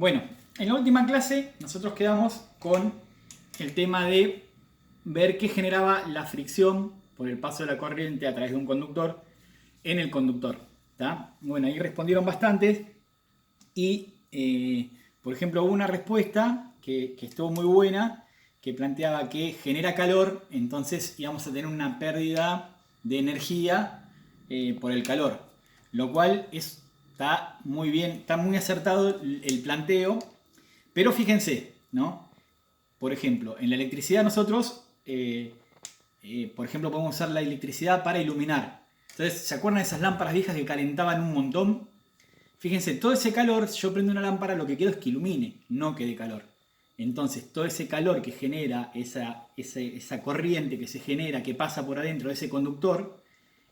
Bueno, en la última clase nosotros quedamos con el tema de ver qué generaba la fricción por el paso de la corriente a través de un conductor en el conductor. ¿Tá? Bueno, ahí respondieron bastantes y, por ejemplo, hubo una respuesta que estuvo muy buena, que planteaba que genera calor, entonces íbamos a tener una pérdida de energía por el calor, lo cual está muy bien, está muy acertado el planteo, pero fíjense, ¿no? Por ejemplo, en la electricidad nosotros, por ejemplo, podemos usar la electricidad para iluminar. Entonces, ¿se acuerdan de esas lámparas viejas que calentaban un montón? Fíjense, todo ese calor, si yo prendo una lámpara, lo que quiero es que ilumine, no que dé calor. Entonces, todo ese calor que genera, esa corriente que se genera, que pasa por adentro de ese conductor,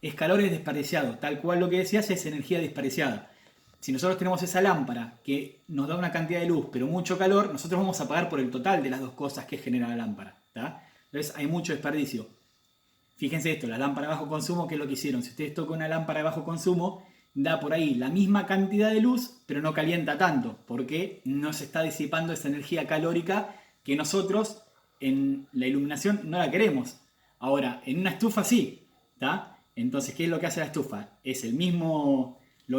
es calor desperdiciado. Tal cual lo que decías es energía desperdiciada. Si nosotros tenemos esa lámpara que nos da una cantidad de luz, pero mucho calor, nosotros vamos a pagar por el total de las dos cosas que genera la lámpara. ¿Tá? Entonces, hay mucho desperdicio. Fíjense esto, la lámpara de bajo consumo, ¿qué es lo que hicieron? Si ustedes tocan una lámpara de bajo consumo, da por ahí la misma cantidad de luz, pero no calienta tanto, porque no se está disipando esa energía calórica que nosotros en la iluminación no la queremos. Ahora, en una estufa sí, ¿tá? Entonces, ¿qué es lo que hace la estufa? Es lo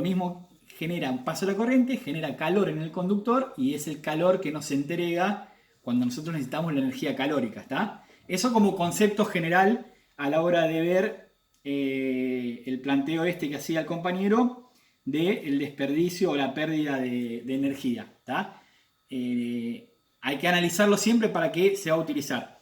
mismo genera un paso de la corriente, genera calor en el conductor y es el calor que nos entrega cuando nosotros necesitamos la energía calórica, ¿está? Eso como concepto general a la hora de ver el planteo este que hacía el compañero del desperdicio o la pérdida de energía. Hay que analizarlo siempre para qué se va a utilizar.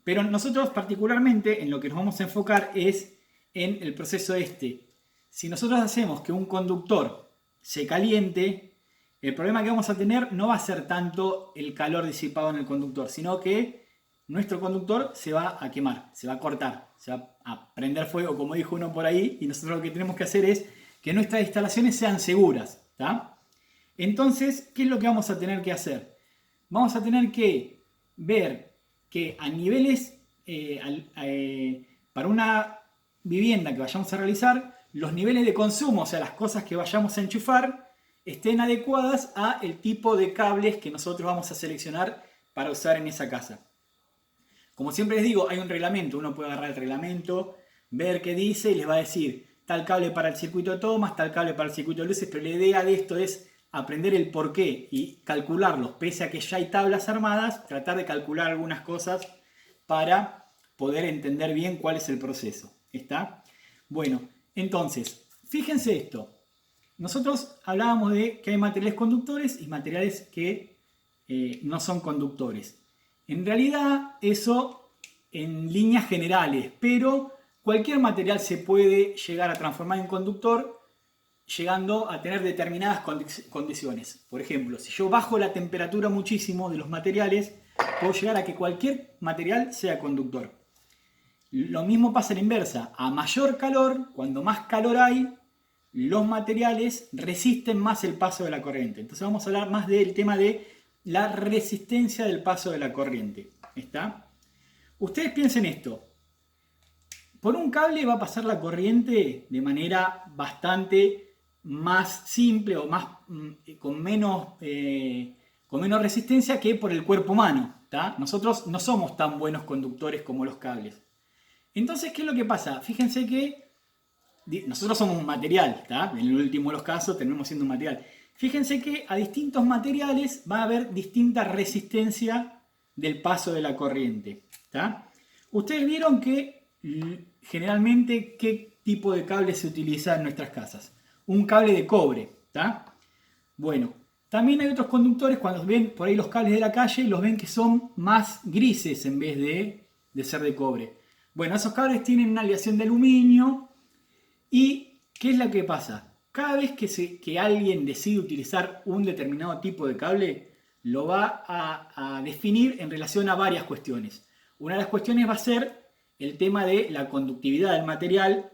Pero nosotros particularmente en lo que nos vamos a enfocar es en el proceso este. Si nosotros hacemos que un conductor se caliente, el problema que vamos a tener no va a ser tanto el calor disipado en el conductor, sino que nuestro conductor se va a quemar, se va a cortar, se va a prender fuego, como dijo uno por ahí, y nosotros lo que tenemos que hacer es que nuestras instalaciones sean seguras. ¿Tá? Entonces, ¿qué es lo que vamos a tener que hacer? Vamos a tener que ver que a niveles, para una vivienda que vayamos a realizar, los niveles de consumo, o sea, las cosas que vayamos a enchufar, estén adecuadas a el tipo de cables que nosotros vamos a seleccionar para usar en esa casa. Como siempre les digo, hay un reglamento, uno puede agarrar el reglamento, ver qué dice y les va a decir tal cable para el circuito de tomas, tal cable para el circuito de luces, pero la idea de esto es aprender el porqué y calcularlos, pese a que ya hay tablas armadas, tratar de calcular algunas cosas para poder entender bien cuál es el proceso. ¿Está? Bueno, entonces, fíjense esto. Nosotros hablábamos de que hay materiales conductores y materiales que no son conductores. En realidad, eso en líneas generales, pero cualquier material se puede llegar a transformar en conductor llegando a tener determinadas condiciones. Por ejemplo, si yo bajo la temperatura muchísimo de los materiales, puedo llegar a que cualquier material sea conductor. Lo mismo pasa a la inversa. A mayor calor, cuando más calor hay, los materiales resisten más el paso de la corriente. Entonces vamos a hablar más del tema de la resistencia del paso de la corriente. ¿Está? Ustedes piensen esto. Por un cable va a pasar la corriente de manera bastante más simple o más, con menos resistencia que por el cuerpo humano. ¿Tá? Nosotros no somos tan buenos conductores como los cables. Entonces, ¿qué es lo que pasa? Fíjense que nosotros somos un material, ¿tá? En el último de los casos terminamos siendo un material. Fíjense que a distintos materiales va a haber distinta resistencia del paso de la corriente. ¿Tá? Ustedes vieron que generalmente qué tipo de cable se utiliza en nuestras casas. Un cable de cobre. ¿Tá? Bueno, también hay otros conductores cuando ven por ahí los cables de la calle los ven que son más grises en vez de ser de cobre. Bueno, esos cables tienen una aleación de aluminio. ¿Y qué es lo que pasa? Cada vez que alguien decide utilizar un determinado tipo de cable, lo va a definir en relación a varias cuestiones. Una de las cuestiones va a ser el tema de la conductividad del material.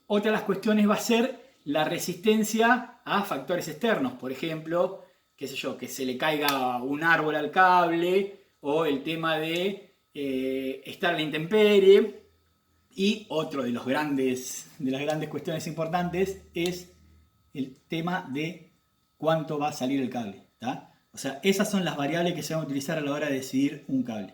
Otra de las cuestiones va a ser la resistencia a factores externos. Por ejemplo, qué sé yo, que se le caiga un árbol al cable o el tema de estar a la intemperie. Y otro de las grandes cuestiones importantes es el tema de cuánto va a salir el cable. ¿Tá? O sea, esas son las variables que se van a utilizar a la hora de decidir un cable.